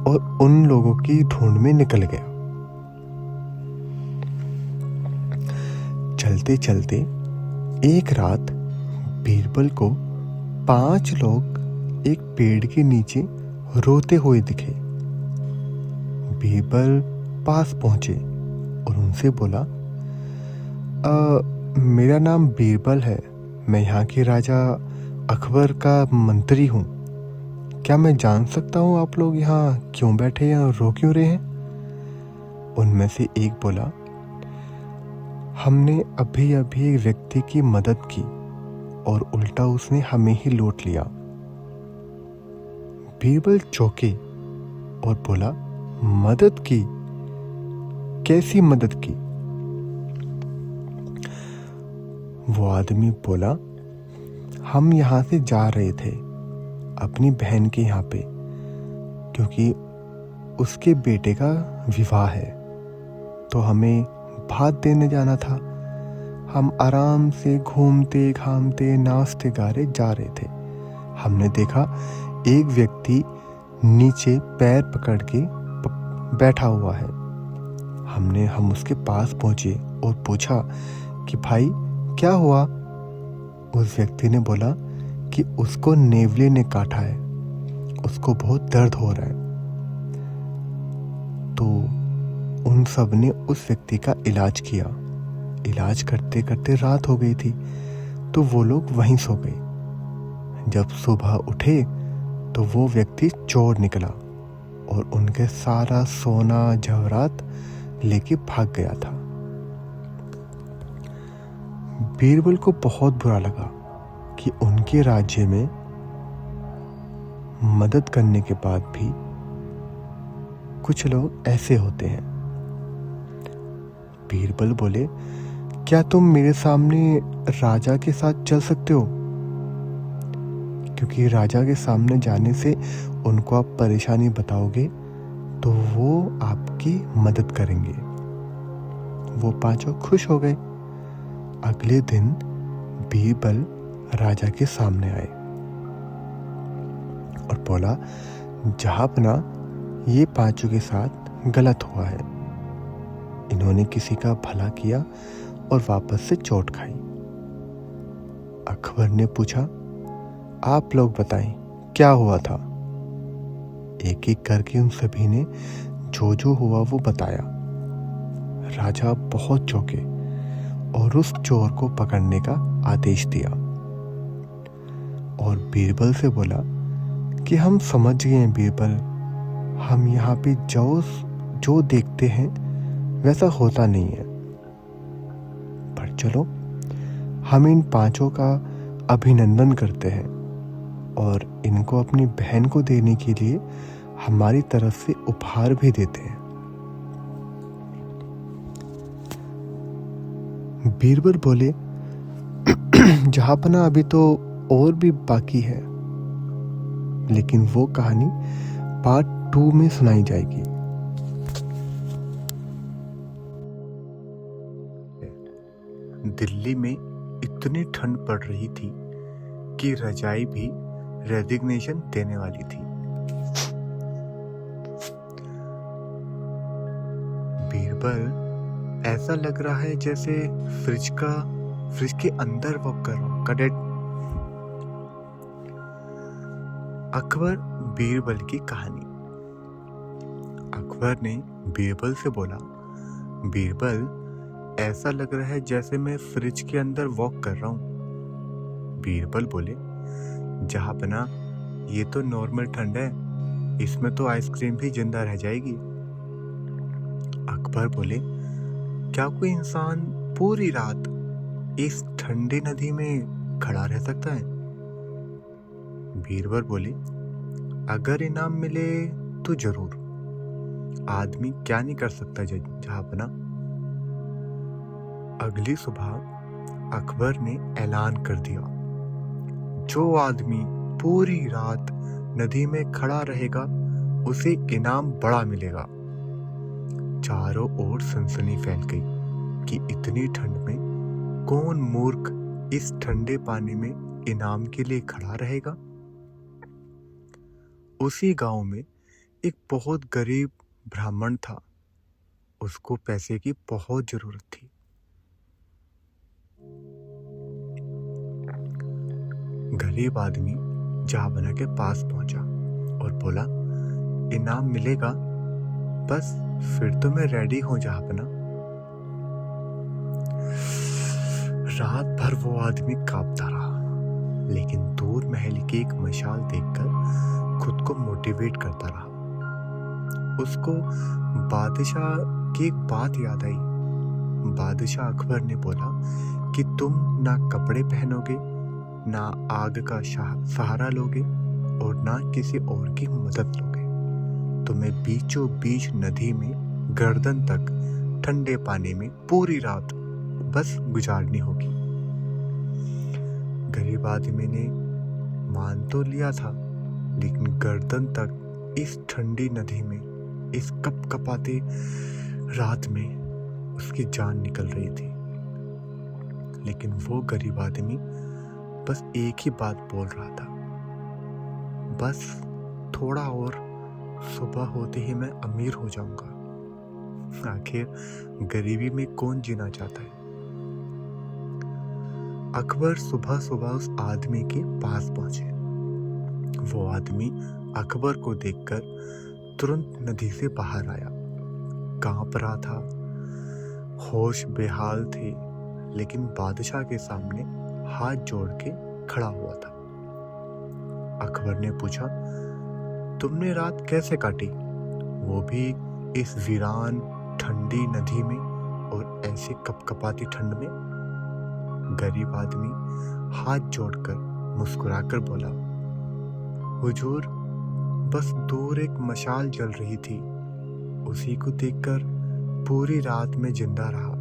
और उन लोगों की ढूंढ में निकल गया। चलते चलते एक रात बीरबल को 5 लोग एक पेड़ के नीचे रोते हुए दिखे। बीरबल पास पहुंचे और उनसे बोला, मेरा नाम बीरबल है, मैं यहाँ के राजा अकबर का मंत्री हूँ। क्या मैं जान सकता हूँ आप लोग यहाँ क्यों बैठे हैं और रो क्यों रहे हैं? उनमें से एक बोला, हमने अभी अभी एक व्यक्ति की मदद की और उल्टा उसने हमें ही लूट लिया। बीरबल चौंके और बोला, मदद की? कैसी मदद की? वो आदमी बोला, हम यहाँ से जा रहे थे अपनी बहन के यहाँ पे, क्योंकि उसके बेटे का विवाह है, तो हमें भात देने जाना था। हम आराम से घूमते घामते नाचते गारे जा रहे थे। हमने देखा एक व्यक्ति नीचे पैर पकड़ के बैठा हुआ है। हम उसके पास पहुंचे और पूछा कि भाई क्या हुआ? उस व्यक्ति ने बोला कि उसको नेवले ने काटा है, उसको बहुत दर्द हो रहा है। तो उन सब ने उस व्यक्ति का इलाज किया। इलाज करते करते रात हो गई थी, तो वो लोग वहीं सो गए। जब सुबह उठे तो वो व्यक्ति चोर निकला और उनके सारा सोना जवाहरात लेके भाग गया था। बीरबल को बहुत बुरा लगा कि उनके राज्य में मदद करने के बाद भी कुछ लोग ऐसे होते हैं। बीरबल बोले, क्या तुम मेरे सामने राजा के साथ चल सकते हो? क्योंकि राजा के सामने जाने से उनको आप परेशानी बताओगे तो वो आपकी मदद करेंगे। वो पांचों खुश हो गए। अगले दिन बीरबल राजा के सामने आए और बोला, जहांपना, ये पांचों के साथ गलत हुआ है। इन्होंने किसी का भला किया और वापस से चोट खाई। अकबर ने पूछा, आप लोग बताएं क्या हुआ था? एक एक करके उन सभी ने जो जो हुआ वो बताया। राजा बहुत चौंके और उस चोर को पकड़ने का आदेश दिया और बीरबल से बोला कि हम समझ गए हैं बीरबल, हम यहाँ पे जो देखते हैं वैसा होता नहीं है, पर चलो हम इन पांचों का अभिनंदन करते हैं और इनको अपनी बहन को देने के लिए हमारी तरफ से उपहार भी देते हैं। बीरबल बोले, जहांपना अभी तो और भी बाकी है, लेकिन वो कहानी पार्ट 2 में सुनाई जाएगी। दिल्ली में इतनी ठंड पड़ रही थी कि रजाई भी रेजिग्नेशन देने वाली थी। बीरबल, ऐसा लग रहा है जैसे फ्रिज के अंदर वॉक कर रहा हूं, कैडेट। अकबर बीरबल की कहानी। अकबर ने बीरबल से बोला, बीरबल, ऐसा लग रहा है जैसे मैं फ्रिज के अंदर वॉक कर रहा हूं। बीरबल बोले, जहांपना, ये तो नॉर्मल ठंड है, इसमें तो आइसक्रीम भी जिंदा रह जाएगी। अकबर बोले, क्या कोई इंसान पूरी रात इस ठंडी नदी में खड़ा रह सकता है? बीरबल बोले, अगर इनाम मिले तो जरूर। आदमी क्या नहीं कर सकता जहांपना। अगली सुबह अकबर ने ऐलान कर दिया, जो आदमी पूरी रात नदी में खड़ा रहेगा उसे इनाम बड़ा मिलेगा। चारों ओर सनसनी फैल गई कि इतनी ठंड में कौन मूर्ख इस ठंडे पानी में इनाम के लिए खड़ा रहेगा। उसी गांव में एक बहुत गरीब ब्राह्मण था। उसको पैसे की बहुत जरूरत थी। गरीब आदमी जहांपना के पास पहुंचा और बोला, इनाम मिलेगा, बस फिर तो मैं रेडी हूं जहांपना। रात भर वो आदमी कांपता रहा, लेकिन दूर महल की एक मशाल देखकर खुद को मोटिवेट करता रहा। उसको बादशाह की एक बात याद आई। बादशाह अकबर ने बोला कि तुम ना कपड़े पहनोगे, ना आग का सहारा लोगे और ना किसी और की मदद लोगे। तुम्हें बीचों बीच नदी में गर्दन तक ठंडे पानी में पूरी रात बस गुजारनी होगी। गरीब आदमी ने मान तो लिया था, लेकिन गर्दन तक इस ठंडी नदी में, इस कपकपाते रात में उसकी जान निकल रही थी। लेकिन वो गरीब आदमी बस एक ही बात बोल रहा था, बस थोड़ा और, सुबह होते ही मैं अमीर हो जाऊंगा। आखिर गरीबी में कौन जीना चाहता है। अकबर सुबह सुबह उस आदमी के पास पहुंचे। वो आदमी अकबर को देखकर तुरंत नदी से बाहर आया। कांप रहा था, होश बेहाल थे, लेकिन बादशाह के सामने हाथ जोड़ के खड़ा हुआ था। अकबर ने पूछा, तुमने रात कैसे काटी, वो भी इस वीरान ठंडी नदी में और ऐसे कपकपाती ठंड में। गरीब आदमी हाथ जोड़कर मुस्कुराकर बोला, हुजूर, बस दूर एक मशाल जल रही थी, उसी को देखकर पूरी रात में जिंदा रहा।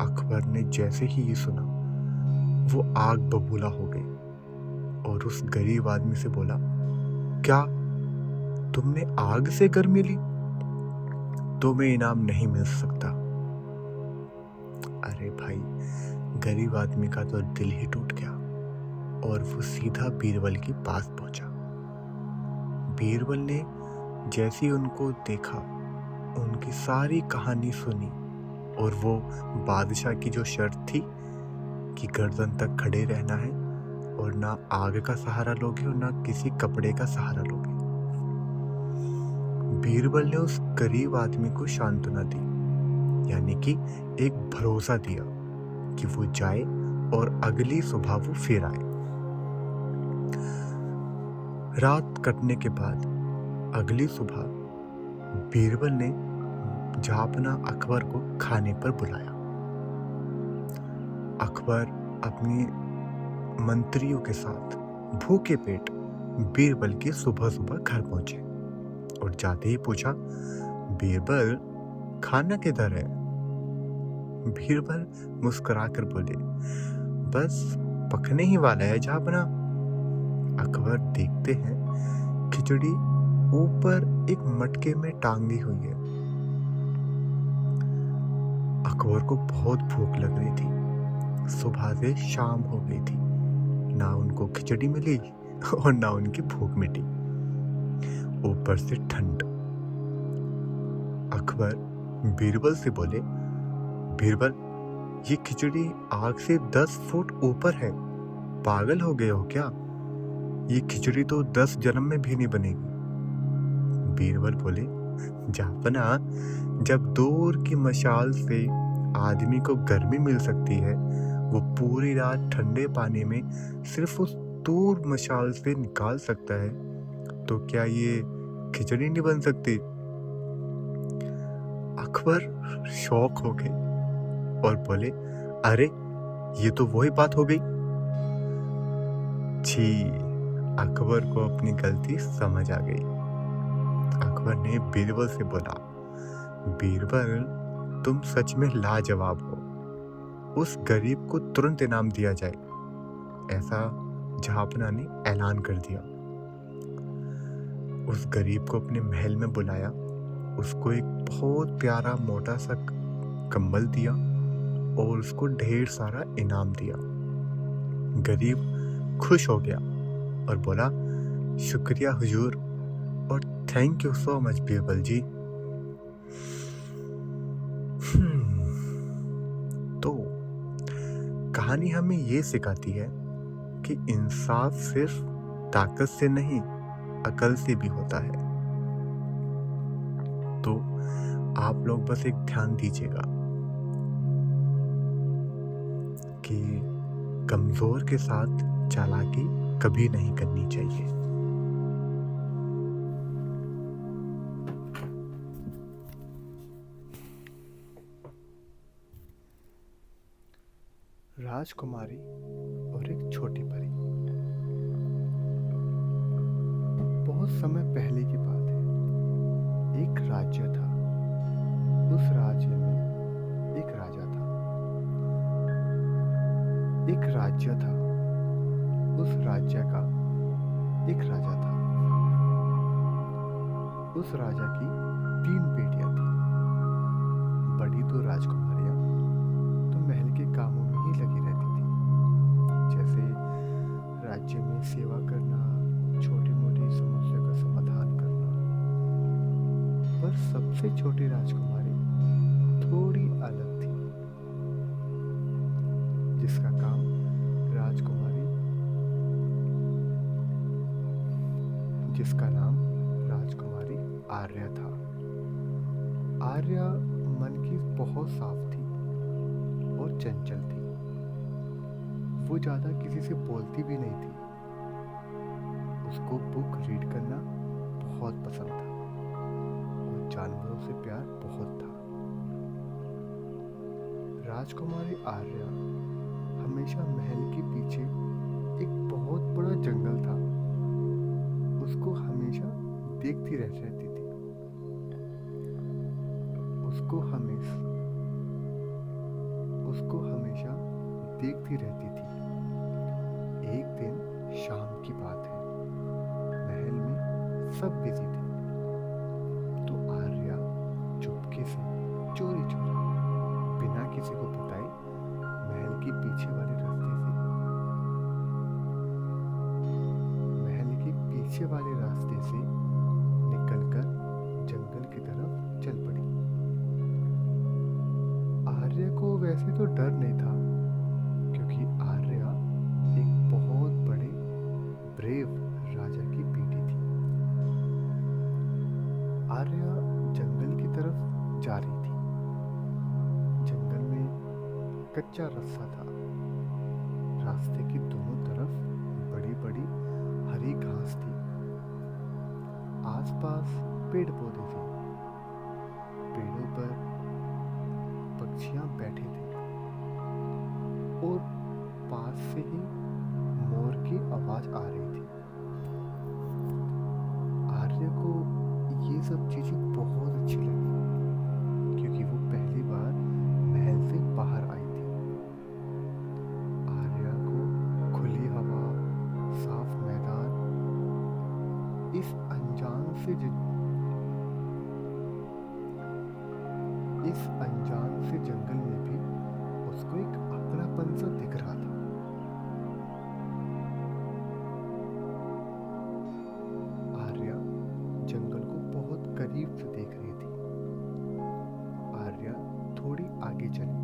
अकबर ने जैसे ही ये सुना, वो आग बबूला हो गई और उस गरीब आदमी से बोला, क्या तुमने आग से गर्मी ली? तुम्हें इनाम नहीं मिल सकता। अरे भाई, गरीब आदमी का तो दिल ही टूट गया और वो सीधा बीरबल के पास पहुंचा। बीरबल ने जैसे ही उनको देखा, उनकी सारी कहानी सुनी और वो बादशाह की जो शर्त थी कि गर्दन तक खड़े रहना है और ना आग का सहारा लोगे और ना किसी कपड़े का सहारा लोगे। बीरबल ने उस गरीब आदमी को सांत्वना दी, यानी कि एक भरोसा दिया कि वो जाए और अगली सुबह वो फिर आए। रात कटने के बाद अगली सुबह बीरबल ने जहांपना अकबर को खाने पर बुलाया। अकबर अपनी मंत्रियों के साथ भूखे पेट बीरबल के सुबह सुबह घर पहुंचे और जाते ही पूछा, बीरबल, खाना किधर है? बीरबल मुस्कुराकर बोले, बस पकने ही वाला है जहांपना। अकबर देखते हैं खिचड़ी ऊपर एक मटके में टांगी हुई है। अकबर को बहुत भूख लग रही थी, सुबह से शाम हो गई थी, ना उनको खिचड़ी मिली और ना उनकी भूख मिटी, ऊपर से ठंड। अकबर बीरबल से बोले, बीरबल, ये खिचड़ी आग से 10 फुट ऊपर है, पागल हो गए हो क्या? ये खिचड़ी तो 10 जन्म में भी नहीं बनेगी। बीरबल बोले, जहांपना, जब दूर की मशाल से आदमी को गर्मी मिल सकती है, वो पूरी रात ठंडे पानी में सिर्फ उस दूर मशाल से निकाल सकता है, तो क्या ये खिचड़ी नहीं बन सकती? अकबर शौक हो गए और बोले, अरे ये तो वही बात हो गई। छी, अकबर को अपनी गलती समझ आ गई। अकबर ने बीरबल से बोला, बीरबल, तुम सच में लाजवाब हो, उस गरीब को तुरंत इनाम दिया जाए। ऐसा जहांपना ने ऐलान कर दिया। उस गरीब को अपने महल में बुलाया, उसको एक बहुत प्यारा मोटा सा कंबल दिया और उसको ढेर सारा इनाम दिया। गरीब खुश हो गया और बोला, शुक्रिया हुजूर और thank you so much Birbal ji. तो कहानी हमें ये सिखाती है कि इंसाफ सिर्फ ताकत से नहीं, अकल से भी होता है। तो आप लोग बस एक ध्यान दीजिएगा कि कमजोर के साथ चालाकी कभी नहीं करनी चाहिए। राजकुमारी और एक छोटी परी। बहुत समय पहले की बात है। एक राज्य था। उस राज्य राज्य था। उस राज्य का एक राजा था। उस राजा की 3 बेटियां थी। बड़ी 2 राजकुमारियां तो महल के कामों में ही लगी रहती थी, जैसे राज्य में सेवा करना, छोटी मोटी समस्या का समाधान करना। पर सबसे छोटी राजकुमारी थोड़ी अलग थी, जिसका काम जिसका नाम राजकुमारी आर्या था। आर्या मन की बहुत साफ थी और चंचल थी। वो ज्यादा किसी से बोलती भी नहीं थी। उसको बुक रीड करना बहुत पसंद था और जानवरों से प्यार बहुत था। राजकुमारी आर्या हमेशा महल के पीछे एक बहुत बड़ा जंगल था, उसको हमेशा देखती रहती थी। उसको हमेशा देखती रहती थी। एक दिन शाम की बात है, महल में सब बिजी थे, तो आर्या चुपके से चोरी चोरी बिना किसी को बताए महल के पीछे वाले रास्ते से निकलकर जंगल की तरफ चल पड़ी। आर्या को वैसे तो डर नहीं था, क्योंकि आर्या एक बहुत बड़े ब्रेव राजा की बेटी थी। आर्या जंगल की तरफ जा रही थी। जंगल में कच्चा रास्ता था। रास्ते की दोनों तरफ बड़ी बड़ी हरी घास थी। आसपास पेड़ पौधे थे। पेड़ों पर पक्षियां बैठे थे और पास से ही मोर की आवाज आ रही थी। आर्य को ये सब चीजें बहुत अच्छी लगी, क्योंकि वो पहली बार महल से बाहर आई थी। आर्या को खुली हवा, साफ मैदान, इस अनजान से जंगल में भी उसको एक अपनापन सा दिख रहा था। आर्या जंगल को बहुत करीब से देख रही थी। आर्या थोड़ी आगे चली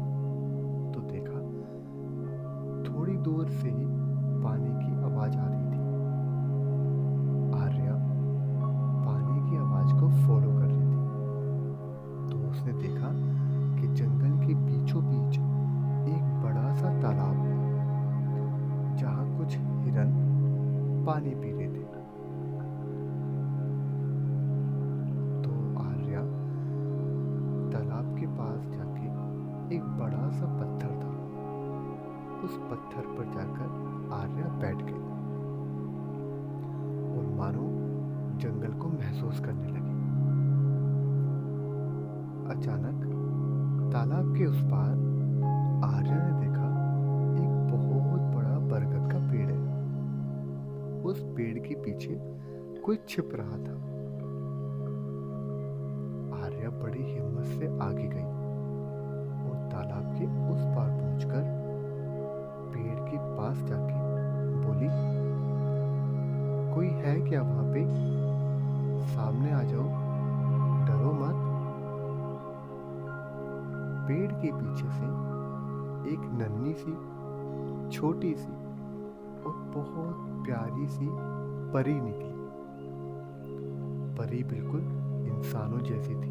तो देखा थोड़ी दूर से ही पानी की आवाज आ रही थी। आर्या पानी की आवाज को फॉलो कर रही थी, तो उसने देखा कि जंगल के बीचों बीच एक बड़ा सा तालाब है, जहां कुछ हिरन पानी पी रहे थे। तो आर्या तालाब के पास जाके, एक बड़ा सा पत्थर था, उस पत्थर पर जाकर आर्या बैठ गई और मानो जंगल को महसूस करने लगी। अचानक तालाब के उस पार आर्या ने देखा एक बहुत बड़ा बरगद का पेड़ है। उस पेड़ के पीछे कोई छिप रहा था। आर्या बड़ी हिम्मत से आगे गई और तालाब के उस पार पहुंचकर पेड़ के पास जाके बोली, कोई है क्या वहां पे? सामने आ जाओ, डरो मत। पेड़ के पीछे से एक नन्ही सी, छोटी सी और बहुत प्यारी सी परी निकली। परी बिल्कुल इंसानों जैसी थी,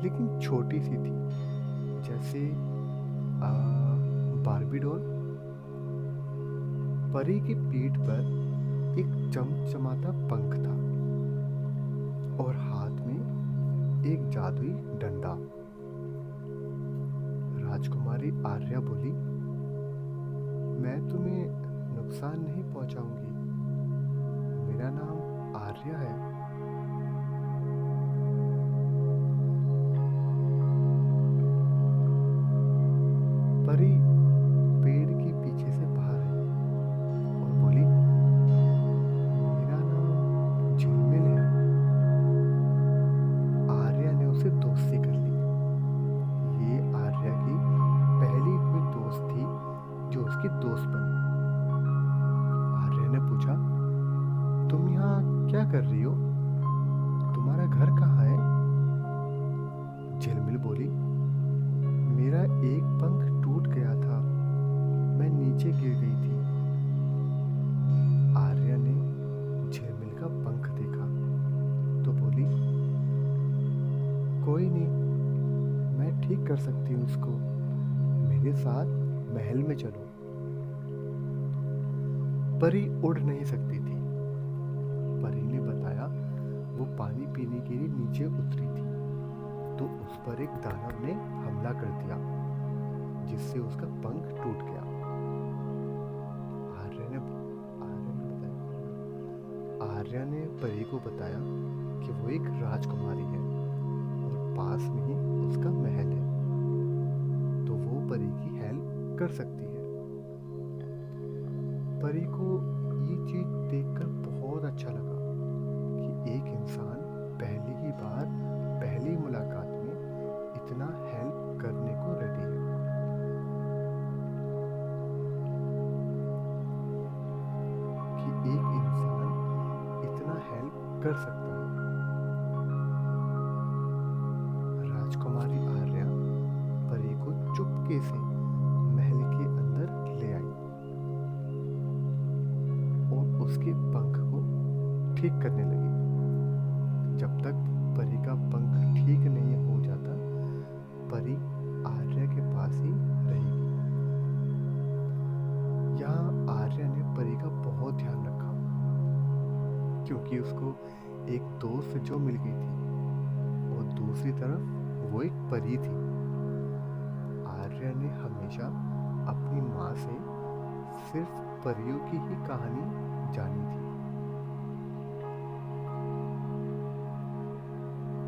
लेकिन छोटी सी थी, जैसे बार्बी डॉल। परी की पीठ पर एक चमचमाता पंख था और हाथ में एक जादुई डंडा। राजकुमारी आर्या बोली, मैं तुम्हें नुकसान नहीं पहुंचाऊंगी, मेरा नाम आर्या है। परी पेड़ के पीछे से बाहर आई कोई नहीं, मैं ठीक कर सकती हूँ उसको, मेरे साथ महल में चलो। परी उड़ नहीं सकती थी। परी ने बताया वो पानी पीने के लिए नीचे उतरी थी, तो उस पर एक दानव ने हमला कर दिया, जिससे उसका पंख टूट गया। आर्या ने परी को बताया कि वो एक राजकुमारी है और पास में ही उसका महल है, तो वो परी की हेल्प कर सकती है। परी को ये चीज देखकर बहुत अच्छा लगा कि एक इंसान पहली मुलाकात में इतना हेल्प करने को रेडी है। कि एक इंसान इतना हेल्प कर सकता है। राजकुमारी आर्या परी को चुपके से महल के अंदर ले आई और उसके पंख को ठीक करने लगी। जब तक परी का पंख ठीक नहीं हो जाता, परी आर्या के पास ही रहेगी। यहाँ आर्या ने परी का बहुत ध्यान रखा, क्योंकि उसको एक दोस्त जो मिल गई थी और दूसरी तरफ वो एक परी थी। आर्या ने हमेशा अपनी माँ से सिर्फ परियों की ही कहानी जानी थी।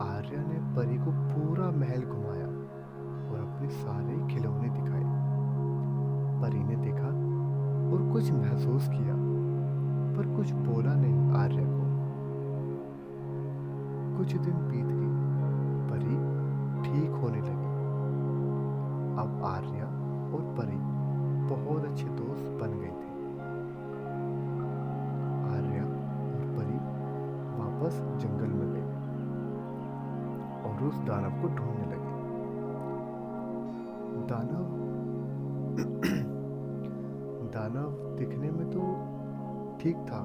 आर्या ने परी को पूरा महल घुमाया और अपने सारे खिलौने दिखाए। परी ने देखा और कुछ महसूस किया, पर कुछ बोला नहीं आर्या को। कुछ दिन बीत गए, परी ठीक होने लगी। अब आर्या और परी बहुत अच्छे दोस्त बन गए थे। आर्या और परी वापस जंगल में गए और उस दानव को ढूंढने लगे। दानव दिखने में तो ठीक था,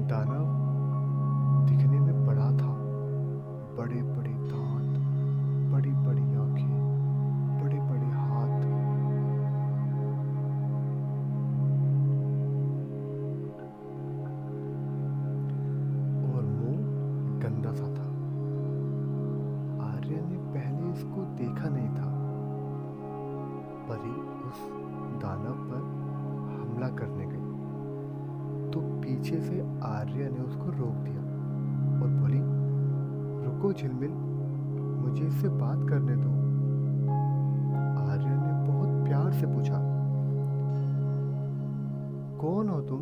दानव दिखने में बड़ा था। बड़े बड़े दांत, बड़ी बड़ी आंखें, बड़े बड़े हाथ। और मुंह गंदा सा था। आर्या ने पहले इसको देखा नहीं था। परी उस दानव पर हमला करने गई, तो पीछे से आर्या ने उसको रोक दिया और बोली, रुको झिलमिल, मुझे इससे बात करने दो। आर्या ने बहुत प्यार से पूछा, कौन हो तुम,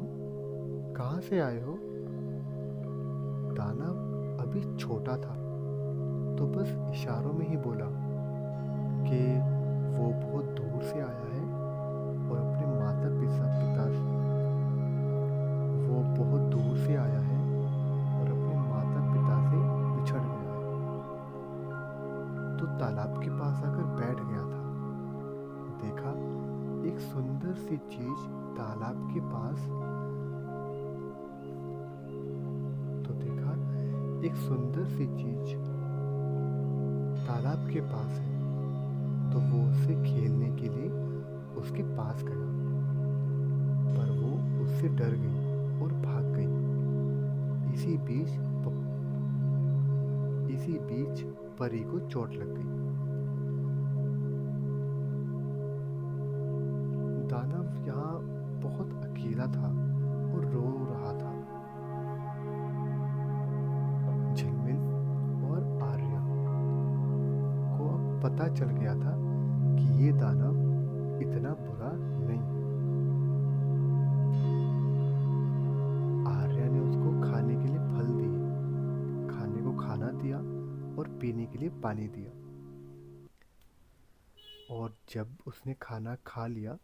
कहाँ से आए हो? दानव अभी छोटा था, तो बस इशारों में ही बोला कि वो बहुत दूर से आया है और अपने माता पिता से वो बहुत दूर से आया है और अपने माता पिता से बिछड़ गया है, तो तालाब के पास आकर बैठ गया था। देखा एक सुंदर सी चीज तालाब के पास, एक सुंदर सी चीज तालाब के पास है, तो वो उससे खेलने के लिए उसके पास गया, पर वो उससे डर गई और भाग गई। इसी बीच परी को चोट लग गई। दानव यहाँ बहुत अकेला था और रो रहा था। झिलमिल और आर्या को अब पता चल गया था कि ये दानव इतना बुरा नहीं। आर्या ने उसको खाने के लिए फल दिए, खाने को खाना दिया और पीने के लिए पानी दिया। और जब उसने खाना खा लिया